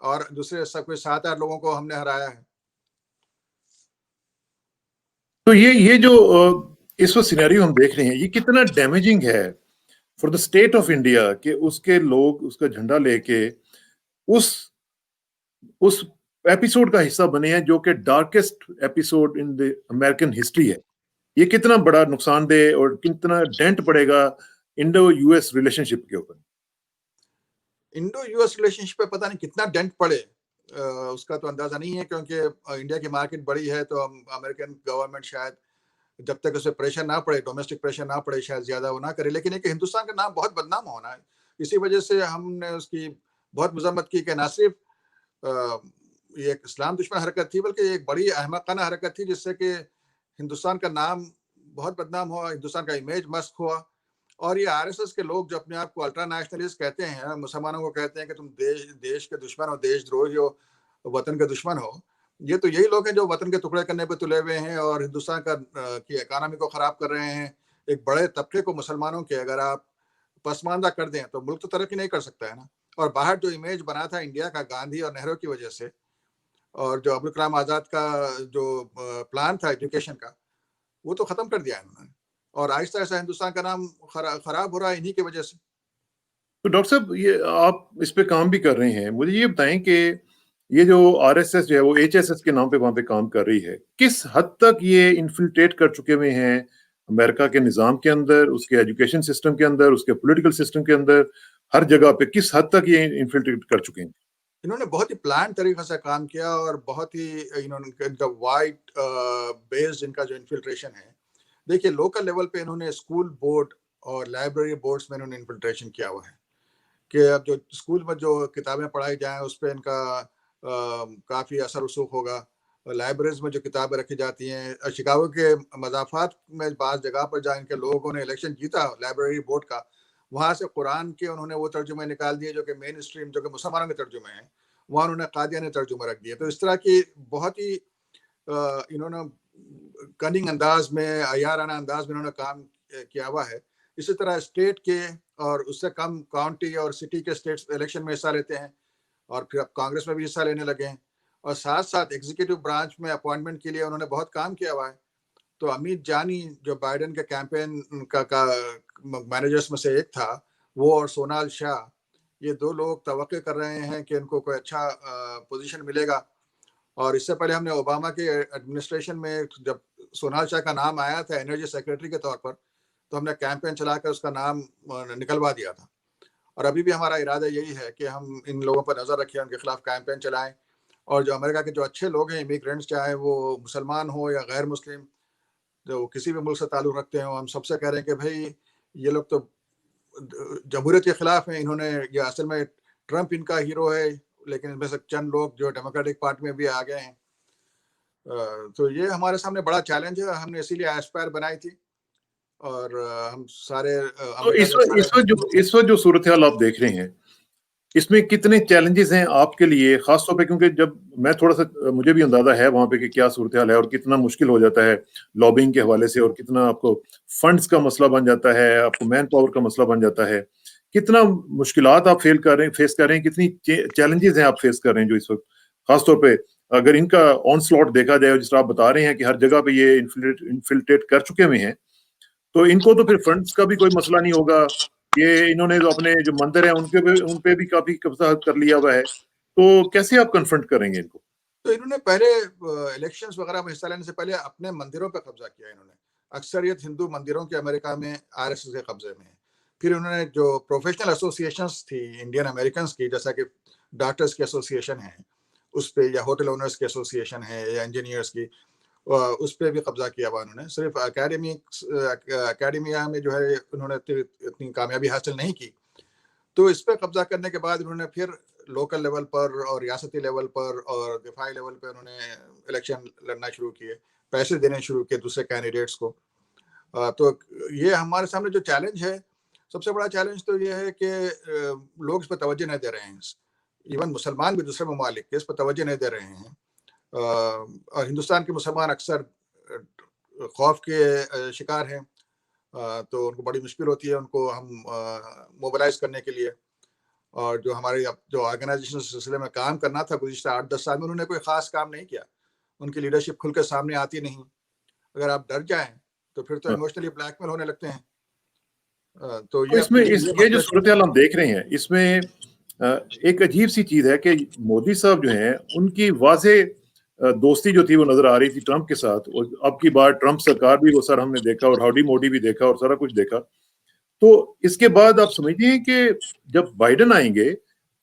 اور دوسرے سب کوئی 7-8 لوگوں کو ہم نے ہرایا ہے. تو یہ جو اس وقت سینیریو ہم دیکھ رہے ہیں، یہ کتنا ڈیمیجنگ ہے for the state of India کہ اس کے لوگ اس کا جھنڈا لے کے اس ایپیسوڈ کا حصہ بنے ہیں جو کہ ڈارکسٹ ایپیسوڈ ان دی امریکن ہسٹری ہے. یہ کتنا بڑا نقصان دہ اور کتنا ڈینٹ پڑے گا انڈو یو ایس ریلیشن شپ کے اوپر؟ انڈو یو ایس ریلیشن شپ پہ پتہ نہیں کتنا ڈینٹ پڑے اس کا تو اندازہ نہیں ہے، کیونکہ انڈیا کی مارکیٹ بڑی ہے تو امریکن گورنمنٹ شاید جب تک اس پہ پریشر نہ پڑے، ڈومیسٹک پریشر نہ پڑے، شاید زیادہ وہ نہ کرے. لیکن ایک ہندوستان کا نام بہت بدنام ہونا ہے، اسی وجہ سے ہم نے اس کی بہت مذمت کی کہ نہ صرف یہ ایک اسلام دشمن حرکت تھی، بلکہ ایک بڑی احمقانہ حرکت تھی جس سے کہ ہندوستان کا نام بہت بدنام ہوا، ہندوستان کا امیج مسخ ہوا. اور یہ آر ایس ایس کے لوگ جو اپنے آپ کو الٹرا نیشنلسٹ کہتے ہیں، مسلمانوں کو کہتے ہیں کہ تم دیش کے دشمن ہو، دیش دروہی ہو، وطن کے دشمن ہو. یہ تو یہی لوگ ہیں جو وطن کے ٹکڑے کرنے پہ تلے ہوئے ہیں اور ہندوستان کی اکانومی کو خراب کر رہے ہیں. ایک بڑے طبقے کو مسلمانوں کے اگر آپ پسماندہ کر دیں تو ملک تو ترقی نہیں کر سکتا ہے نا. اور باہر جو امیج بنا تھا انڈیا کا گاندھی اور نہرو کی وجہ سے، اور جو ابوالکلام آزاد کا جو پلان تھا ایجوکیشن کا، وہ تو ختم کر دیا ہے انہوں نے. اور آہستہ آہستہ ہندوستان کا نام خراب ہو رہا ہے انہی کی وجہ سے. تو ڈاکٹر صاحب یہ آپ اس پہ کام بھی کر رہے ہیں، مجھے یہ بتائیں کہ یہ جو آر ایس ایس جو ہے وہ ایچ ایس ایس کے نام پہ وہاں پہ کام کر رہی ہے، کس حد تک یہ انفلٹریٹ کر چکے ہوئے ہیں امریکہ کے نظام کے اندر، اس کے ایجوکیشن سسٹم کے اندر، اس کے پولیٹیکل سسٹم کے اندر، ہر جگہ پہ کس حد تک یہ انفلٹریٹ کر چکے ہیں؟ انہوں نے بہت ہی پلان طریقے سے کام کیا اور بہت ہی انہوں نے وائٹ بیسڈ ان کا جو انفلٹریشن ہے. دیکھیے لوکل لیول پہ انہوں نے اسکول بورڈ اور لائبریری بورڈز میں انہوں نے انفلٹریشن کیا ہوا ہے کہ اب جو اسکول میں جو کتابیں پڑھائی جائیں اس پہ ان کا کافی اثر رسوخ ہوگا. لائبریریز میں جو کتابیں رکھی جاتی ہیں، شکاگو کے مضافات میں بعض جگہ پر جہاں ان کے لوگوں نے الیکشن جیتا لائبریری بورڈ کا، وہاں سے قرآن کے انہوں نے وہ ترجمے نکال دیے جو کہ مین اسٹریم جو کہ مسلمانوں کے ترجمے ہیں، وہاں انہوں نے قادیانی ترجمہ رکھ دیا. تو اس طرح کی بہت ہی انہوں نے کننگ انداز میں، عیارانہ انداز میں انہوں نے کام کیا ہوا ہے. اسی طرح اسٹیٹ کے اور اس سے کم کاؤنٹی اور سٹی کے اسٹیٹس الیکشن میں حصہ لیتے ہیں اور پھر اب کانگریس میں بھی حصہ لینے لگے ہیں. اور ساتھ ساتھ ایگزیکٹو برانچ میں اپوائنٹمنٹ کے لیے انہوں نے بہت کام کیا ہوا ہے. تو امیت جانی جو بائیڈن کے کیمپین کا مینیجرز میں سے ایک تھا، وہ اور سونال شاہ، یہ دو لوگ توقع کر رہے ہیں کہ ان کو کوئی اچھا پوزیشن ملے گا. اور اس سے پہلے ہم نے اوباما کے ایڈمنسٹریشن میں جب سونال شاہ کا نام آیا تھا انرجی سیکریٹری کے طور پر، تو ہم نے کیمپین چلا کر اس کا نام نکلوا دیا تھا. اور ابھی بھی ہمارا ارادہ یہی ہے کہ ہم ان لوگوں پر نظر رکھیں، ان کے خلاف کیمپین چلائیں. اور جو امریکہ کے جو اچھے لوگ ہیں، امیگرینٹس، چاہے وہ مسلمان ہوں یا غیر مسلم، جو کسی بھی ملک سے تعلق رکھتے ہوں، ہم سب سے کہہ رہے ہیں کہ بھائی یہ لوگ تو جمہوریت کے خلاف ہیں. انہوں نے یہ اصل میں ٹرمپ ان کا ہیرو ہے، لیکن ان میں سے چند لوگ جو ڈیموکریٹک پارٹی میں بھی آ گئے ہیں. تو یہ ہمارے سامنے بڑا چیلنج ہے. ہم نے اسی لیے ایسپائر بنائی تھی اور ہم سارے تو امریکہ کے سارے اس وقت جو صورتحال آپ دیکھ رہے ہیں، اس میں کتنے چیلنجز ہیں آپ کے لیے خاص طور پہ؟ کیونکہ جب میں تھوڑا سا مجھے بھی اندازہ ہے وہاں پہ کہ کیا صورتحال ہے اور کتنا مشکل ہو جاتا ہے لابنگ کے حوالے سے، اور کتنا آپ کو فنڈز کا مسئلہ بن جاتا ہے، آپ کو مین پاور کا مسئلہ بن جاتا ہے، کتنا مشکلات آپ فیس کر رہے ہیں، کتنی چیلنجز ہیں آپ فیس کر رہے ہیں جو اس وقت خاص طور پہ اگر ان کا آن سلاٹ دیکھا جائے، جس طرح آپ بتا رہے ہیں کہ ہر جگہ پہ یہ انفلٹریٹ کر چکے ہوئے ہیں، تو ان کو تو پھر فنڈز کا بھی کوئی مسئلہ نہیں ہوگا. یہ انہوں نے جو اپنے جو مندر ہیں ان پہ بھی کافی قبضہ کر لیا ہوا ہے، تو کیسے آپ کنفرنٹ کریں گے ان کو؟ تو انہوں نے پہلے الیکشنز وغیرہ میں حصہ لینے سے پہلے اپنے مندروں پہ قبضہ کیا. انہوں نے اکثریت ہندو مندروں کے امریکہ میں آر ایس ایس کے قبضے میں ہیں. پھر انہوں نے جو پروفیشنل ایسوسیشنز تھی انڈین امریکنز کی، جیسا کہ ڈاکٹرز کی ایسوسیشن ہے اس پہ، یا ہوٹل اونرز کی ایسوسیشن ہے، یا انجینئرز کی، اس پہ بھی قبضہ کیا ہوا انہوں نے. صرف اکیڈمیا میں جو ہے انہوں نے اتنی کامیابی حاصل نہیں کی. تو اس پہ قبضہ کرنے کے بعد انہوں نے پھر لوکل لیول پر اور ریاستی لیول پر اور دفاعی لیول پہ انہوں نے الیکشن لڑنا شروع کیے، پیسے دینے شروع کیے دوسرے کینڈیڈیٹس کو. تو یہ ہمارے سامنے جو چیلنج ہے، سب سے بڑا چیلنج تو یہ ہے کہ لوگ اس پہ توجہ نہیں دے رہے ہیں. ایون مسلمان بھی دوسرے ممالک کے اس پہ توجہ نہیں دے رہے ہیں. اور ہندوستان کے مسلمان اکثر خوف کے شکار ہیں، تو ان کو بڑی مشکل ہوتی ہے ان کو ہم موبلائز کرنے کے لیے. اور جو ہماری جو آرگنائزیشن سلسلے میں کام کرنا تھا گزشتہ 8-10 سال میں، انہوں نے کوئی خاص کام نہیں کیا. ان کی لیڈرشپ کھل کے سامنے آتی نہیں. اگر آپ ڈر جائیں تو پھر تو ایموشنلی بلیک میل ہونے لگتے ہیں. تو تو یہ اس میں یہ جو frustration صورتحال ہم دیکھ رہے ہیں اس میں ایک عجیب سی چیز ہے کہ مودی صاحب جو ہیں ان کی واضح دوستی جو تھی وہ نظر آ رہی تھی ٹرمپ کے ساتھ، اور اب کی بار ٹرمپ سرکار بھی وہ سر ہم نے دیکھا، اور ہاؤڈی موڈی بھی دیکھا، اور سارا کچھ دیکھا. تو اس کے بعد آپ سمجھتے ہیں کہ جب بائیڈن آئیں گے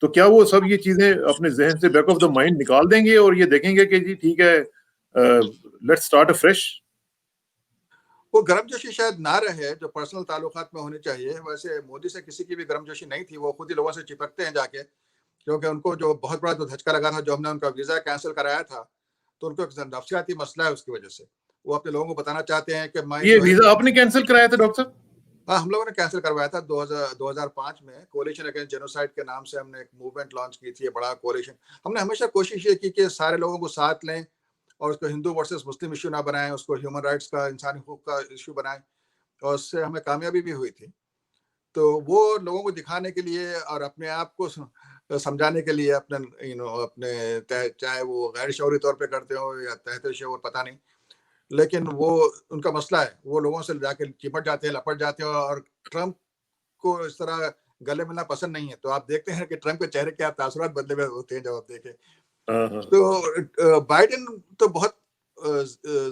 تو کیا وہ سب یہ چیزیں اپنے ذہن سے بیک آف دا مائنڈ نکال دیں گے اور یہ دیکھیں گے کہ جی ٹھیک ہے لیٹس اسٹارٹ اے فریش؟ وہ گرم جوشی شاید نہ رہے جو پرسنل تعلقات میں ہونی چاہیے. ویسے مودی سے کسی کی بھی گرم جوشی نہیں تھی، وہ خود ہی لوگوں سے چپکتے ہیں جا کے، کیونکہ ان کو جو بہت بڑا جو دھچکا لگا تھا، جو ہم نے ان کا ویزا کینسل کرایا تھا، تو ان کو ایک نفسیاتی مسئلہ ہے. اس کی وجہ سے وہ اپنے لوگوں کو بتانا چاہتے ہیں کہ میں یہ جو ہے، ویزا آپ نے کینسل کرایا تھا ڈاکٹر صاحب؟ ہاں ہم لوگوں نے کینسل کروایا تھا 2005 میں. کولیشن اگینسٹ جینوسائڈ کے نام سے ہم نے ایک موومنٹ لانچ کی تھی، بڑا کولیشن. ہم نے ہمیشہ کوشش یہ کی کہ سارے لوگوں کو ساتھ لیں اور اس کو ہندو ورسز مسلم ایشو نہ بنائیں، اس کو ہیومن رائٹس کا، انسانی حقوق کا ایشو بنائیں، اور اس سے ہمیں کامیابی بھی ہوئی تھی. تو وہ لوگوں کو دکھانے کے لیے اور اپنے آپ کو سمجھانے کے لیے اپنے چاہے وہ غیر شعوری طور پہ کرتے ہو یا تحت شعور پتہ نہیں، لیکن وہ ان کا مسئلہ ہے. وہ لوگوں سے جا کے چپٹ جاتے ہیں، لپٹ جاتے ہیں، اور ٹرمپ کو اس طرح گلے ملنا پسند نہیں ہے. تو آپ دیکھتے ہیں کہ ٹرمپ کے چہرے کیا تاثرات بدلے ہوئے ہوتے ہیں جب آپ دیکھیں. تو بائیڈن تو بہت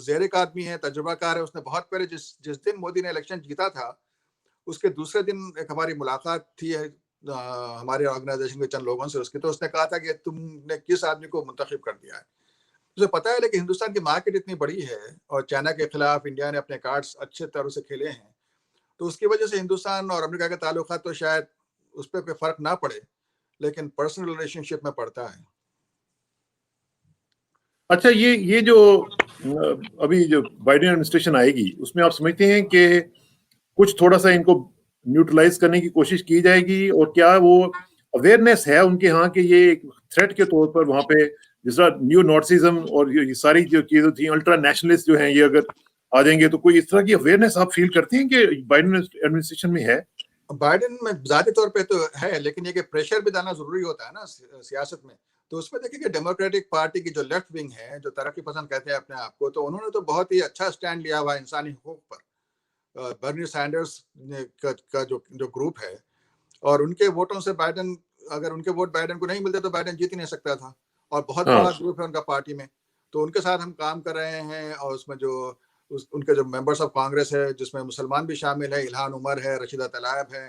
زیر کا آدمی ہے، تجربہ کار ہے. اس نے بہت پہلے جس دن مودی نے الیکشن جیتا تھا، اس کے دوسرے دن ایک ہماری ملاقات تھی ہماری آرگنائزیشن کے چند لوگوں سے. اس کی تو اس نے کہا تھا کہ تم نے کس آدمی کو منتخب کر دیا ہے. اسے پتا ہے لیکن ہندوستان کی مارکیٹ اتنی بڑی ہے اور چائنا کے خلاف انڈیا نے اپنے کارڈز اچھے طرح سے کھیلے ہیں، تو اس کی وجہ سے ہندوستان اور امریکہ کے تعلقات تو شاید اس پہ کوئی فرق نہ پڑے، لیکن پرسنل ریلیشن شپ میں پڑتا ہے. اچھا، یہ جو ابھی جو بائیڈن ایڈمنسٹریشن آئے گی اس میں آپ سمجھتے ہیں کہ کچھ تھوڑا سا ان کو نیوٹرلائز کرنے کی کوشش کی جائے گی، اور کیا وہ اویئرنیس ہے ان کے ہاں کہ یہ ایک تھریٹ کے طور پر وہاں پہ جس طرح نیو نارسزم اور یہ ساری جو چیزیں تھیں، الٹرا نیشنلسٹ جو ہیں، یہ اگر آ جائیں گے تو کوئی اس طرح کی اویئرنیس آپ فیل کرتے ہیں کہ بائیڈن ایڈمنسٹریشن میں ہے؟ بائیڈن میں ذاتی طور پہ تو ہے، لیکن یہ کہ پریشر بھی ڈالنا ضروری ہوتا ہے نا سیاست میں. تو اس میں دیکھیں کہ ڈیموکریٹک پارٹی کی جو لیفٹ ونگ ہے، جو ترقی پسند کہتے ہیں اپنے آپ کو، تو انہوں نے تو بہت ہی اچھا سٹینڈ لیا ہوا انسانی حقوق پر. برنی سینڈرز کا جو گروپ ہے، اور ان کے ووٹوں سے بائیڈن، اگر ان کے ووٹ بائیڈن کو نہیں ملتے تو بائیڈن جیت ہی نہیں سکتا تھا. اور بہت ہاں بڑا گروپ ہے ان کا پارٹی میں. تو ان کے ساتھ ہم کام کر رہے ہیں، اور اس میں جو ان کے جو ممبرس آف کانگریس ہے، جس میں مسلمان بھی شامل ہے، الہان عمر ہے، رشیدہ طلائب ہے،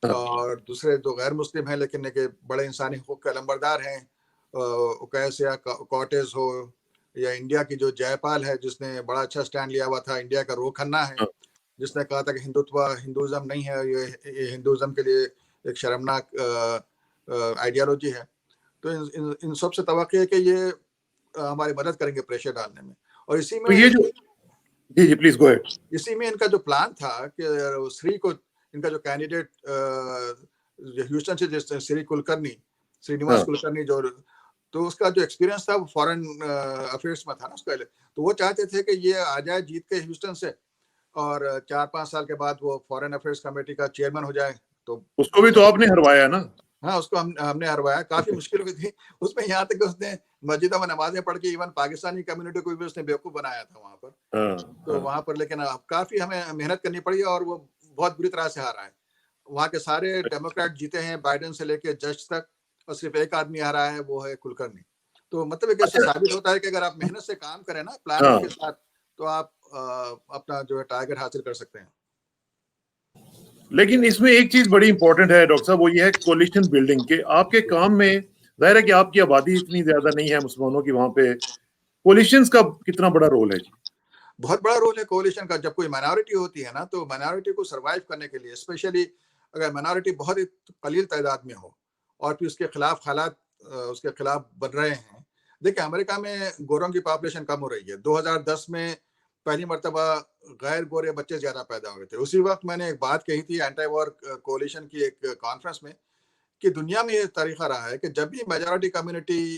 ہاں اور دوسرے جو غیر مسلم ہیں لیکن کہ بڑے انسانی حقوق کے علمبردار ہیں، اوکیسیا کارٹیز ہو، یا انڈیا کی جو جے پال ہے جس نے بڑا اچھا سٹینڈ لیا ہوا تھا. انڈیا کا رو کھنہ ہے ہاں جس نے کہا تھا کہ ہندوازم نہیں ہے، یہ ہندوازم کے لیے ایک شرمناک آئیڈیالوجی ہے. تو ان سب سے توقع ہے کہ یہ ہماری مدد کریں گے پریشر ڈالنے میں. اور تو یہ جو جی پلیز گو ہیڈ. اسی میں ان کا جو پلان تھا کہ سری کو، ان کا جو کینڈیڈیٹ ہیوسٹن سے جس سری کلکرنی، سری نواس کلکرنی، جو تو اس کا جو ایکسپیرینس تھا وہ فارن افیئرس میں تھا نا اس پہلے. تو وہ چاہتے تھے کہ یہ آ جائے جیت کے ہیوسٹن سے، اور 4-5 سال کے بعد وہ فارن افیئرس کمیٹی کا چیئرمین ہو جائے. تو اس کو بھی تو آپ نے ہروایا نا؟ ہاں، اس کو ہم نے ہروایا. کافی مشکل ہوئی تھی اس میں، یہاں تک کہ اس نے مسجدوں میں نمازیں پڑھ کے ایون پاکستانی کمیونٹی کو بھی اس نے بیوقوف بنایا تھا وہاں پر. تو وہاں پر لیکن کافی ہمیں محنت کرنی پڑی، اور وہ بہت بری طرح سے ہارا ہے. وہاں کے سارے ڈیموکریٹ جیتے ہیں، بائیڈن سے لے کے جج تک، اور صرف ایک آدمی ہارا ہے، وہ ہے کلکرنی. تو مطلب کہ اس سے ثابت ہوتا ہے کہ اگر آپ محنت سے کام کریں نا، پلاننگ کے ساتھ، تو آپ اپنا جو ہے ٹارگیٹ حاصل کر سکتے ہیں. لیکن اس میں ایک چیز بڑی امپورٹنٹ ہے ڈاکٹر صاحب، وہ یہ ہے کولیشن بلڈنگ کے. آپ کے کام میں ظاہر ہے کہ آپ کی آبادی اتنی زیادہ نہیں ہے مسلمانوں کی وہاں پہ، کولیشنز کا کتنا بڑا رول ہے جی؟ بہت بڑا رول ہے کولیشن کا. جب کوئی مائنورٹی ہوتی ہے نا، تو مائنورٹی کو سروائیو کرنے کے لیے، اسپیشلی اگر مائنورٹی بہت ہی قلیل تعداد میں ہو اور پھر اس کے خلاف حالات اس کے خلاف بن رہے ہیں. دیکھیں امریکہ میں گوروں کی پاپولیشن کم ہو رہی ہے. 2010 میں پہلی مرتبہ غیر گورے بچے زیادہ پیدا ہوئے تھے. اسی وقت میں نے ایک بات کہی تھی اینٹی وار کولیشن کی ایک کانفرنس میں، کہ دنیا میں یہ طریقہ رہا ہے کہ جب بھی میجورٹی کمیونٹی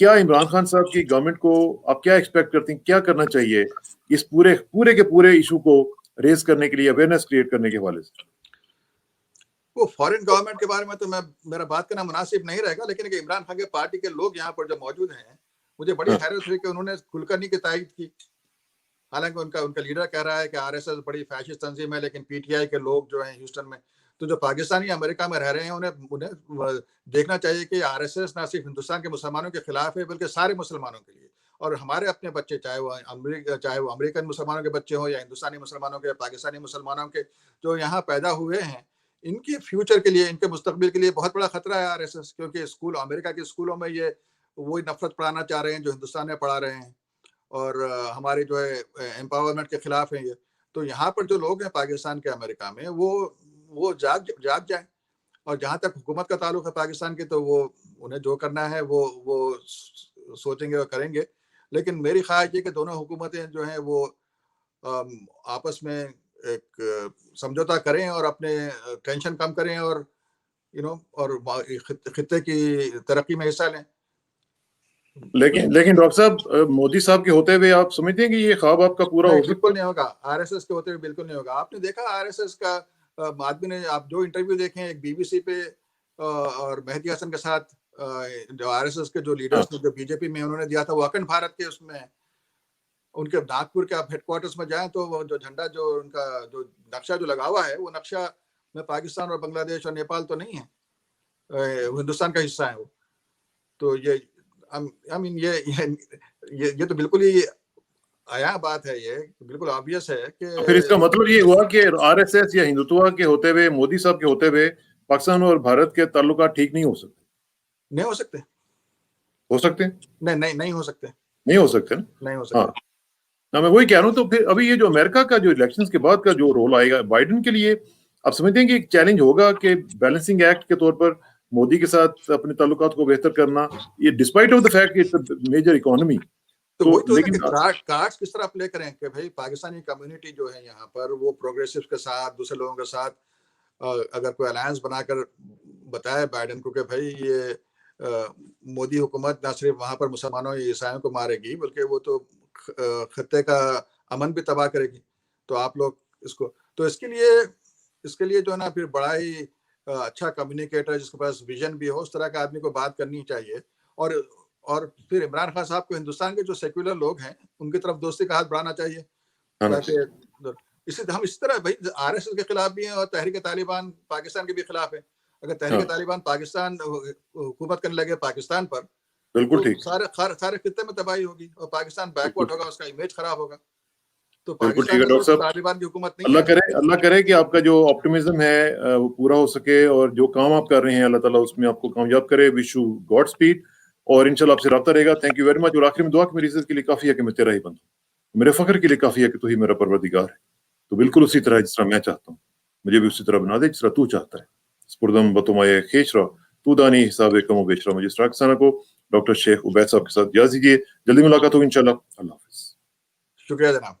کیا عمران خان صاحب کی گورنمنٹ کو آپ کیا ایکسپیکٹ کرتے ہیں, کیا کرنا چاہیے اس پورے کے پورے ایشو کو ریز کرنے کے لیے, اویئرنیس کریٹ کرنے کے حوالے سے؟ وہ فورن گورنمنٹ کے بارے میں تو میرا بات کرنا مناسب نہیں رہے گا, لیکن کہ عمران خان کے پارٹی کے لوگ یہاں پر جو موجود ہیں, مجھے بڑی حیرت ہوئی کہ انہوں نے کلکرنی کی تائید کی. حالانکہ ان کا لیڈر کہہ رہا ہے کہ RSS بڑی فیشسٹ تنظیم ہے, لیکن PTI کے لوگ جو ہیں ہیوسٹن میں, تو جو پاکستانی امریکہ میں رہ رہے ہیں انہیں دیکھنا چاہیے کہ RSS نہ صرف ہندوستان کے مسلمانوں کے خلاف ہے بلکہ سارے مسلمانوں کے لیے. اور ہمارے اپنے بچے, چاہے وہ امریکن مسلمانوں کے بچے ہوں یا ہندوستانی مسلمانوں کے, پاکستانی مسلمانوں کے جو یہاں پیدا ہوئے ہیں, ان کے فیوچر کے لیے, ان کے مستقبل کے لیے بہت بڑا خطرہ ہے RSS, کیونکہ امریکہ کے اسکولوں میں یہ وہی نفرت پڑھانا چاہ رہے ہیں جو ہندوستان میں پڑھا رہے ہیں, اور ہماری جو ہے امپاورمنٹ کے خلاف ہیں یہ. تو یہاں پر جو لوگ ہیں پاکستان کے امریکہ میں, وہ جاگ جائیں. اور جہاں تک حکومت کا تعلق ہے پاکستان کی, تو وہ انہیں جو کرنا ہے وہ سوچیں گے اور کریں گے. لیکن میری خواہش ہے کہ دونوں حکومتیں جو ہیں وہ آپس میں ایک سمجھوتا کریں اور اپنے ٹینشن کم کریں, اور اور خطے کی ترقی میں حصہ لیں. لیکن ڈاکٹر صاحب, مودی صاحب کے ہوتے ہوئے آپ سمجھتے ہیں کہ یہ خواب آپ کا پورا ہو سکتا ہے؟ بالکل نہیں ہوگا. RSS کے ہوتے ہوئے بالکل نہیں ہوگا. آپ نے دیکھا RSS کا آدمی نے, آپ جو انٹرویو دیکھیں ایک BBC پہ اور مہدی حسن کے ساتھ, جو RSS کے جو لیڈرز جو BJP میں انہوں نے دیا تھا, وہ اکھنڈ بھارت کے اس میں ان کے ناگپور کے آپ ہیڈ کوارٹرز میں جائیں تو وہ جو جھنڈا, جو ان کا جو نقشہ جو لگا ہوا ہے, وہ نقشہ میں پاکستان اور بنگلہ دیش اور نیپال تو نہیں ہے, وہ ہندوستان کا حصہ ہے وہ. تو یہ تو بالکل ہی آیا بات ہے, یہ بالکل آبویس ہے کہ پھر اس کا مطلب یہ ہوا کہ RSS یا ہندوتوا کے ہوتے ہوئے, مودی صاحب کے ہوتے ہوئے پاکستان اور بھارت کے تعلقات ٹھیک نہیں ہو سکتے. نہیں ہو سکتے. ہو سکتے؟ نہیں ہو سکتے. نہیں ہو سکتے نا. نہیں ہو سکتے. ہاں, میں وہی کہہ رہا ہوں. تو پھر ابھی یہ جو امریکہ کا جو الیکشنز کے بعد کا جو رول آئے گا بائیڈن کے لیے, آپ سمجھتے ہیں کہ ایک چیلنج ہوگا کہ بیلنسنگ ایکٹ کے طور پر مودی کے ساتھ اپنے تعلقات کو بہتر کرنا, یہ ڈسپائٹ آف دا فیکٹ کہ میجر اکانومی. تو وہی تو ہے کہ کارڈز کس طرح پلے کریں کہ بھائی پاکستانی کمیونٹی جو ہے یہاں پر, وہ پروگریسوز کے ساتھ, دوسرے لوگوں کے ساتھ اگر کوئی الائنس بنا کر بتائے بائیڈن کو کہ بھائی یہ مودی حکومت نہ صرف وہاں پر مسلمانوں یا عیسائیوں کو مارے گی بلکہ وہ تو خطے کا امن بھی تباہ کرے گی, تو آپ لوگ اس کو, تو اس کے لیے جو ہے نا پھر بڑا ہی اچھا کمیونیکیٹر جس کے پاس ویژن بھی ہو, اس طرح کا آدمی کو بات کرنی چاہیے. اور پھر عمران خان صاحب کو ہندوستان کے جو سیکولر لوگ ہیں ان کی طرف دوستی کا ہاتھ بڑھانا چاہیے. ہم اس طرح بھائی RSS کے خلاف بھی ہیں اور تحریک طالبان پاکستان کے بھی خلاف ہے. اگر تحریک طالبان پاکستان حکومت کرنے لگے پاکستان پر, بالکل ٹھیک, سارے خطے میں تباہی ہوگی اور پاکستان بیکورڈ ہوگا, اس کا امیج خراب ہوگا. تو بالکل ٹھیک ہے ڈاکٹر صاحب, طالبان کی حکومت نہیں ہے. اللہ کرے کہ آپ کا جو آپٹیمزم ہے وہ پورا ہو سکے, اور جو کام آپ کر رہے ہیں اللہ تعالیٰ اس میں آپ کو کامیاب کرے. وش یو گاڈ اسپیڈ, اور انشاءاللہ آپ سے رابطہ رہے گا. Thank you very much. اور آخر میں دعا کہ میری عزت کے لیے کافی ہے کہ میں تیرا ہی بندہ ہوں, میرے فخر کے لیے کافی ہے کہ تو ہی میرا پروردگار ہے. تو بالکل اسی طرح جس طرح میں چاہتا ہوں مجھے بھی اسی طرح بنا دے جس طرح تو چاہتا ہے. سپردم بتمائے کھینچ رہا تو دانی حساب کم و بیچ رہا. مجھے اسٹراکسانہ کو ڈاکٹر شیخ عبید صاحب کے ساتھ اجازت دیجیے. جلدی ملاقات ہوگی انشاءاللہ. اللہ حافظ. شکریہ جناب.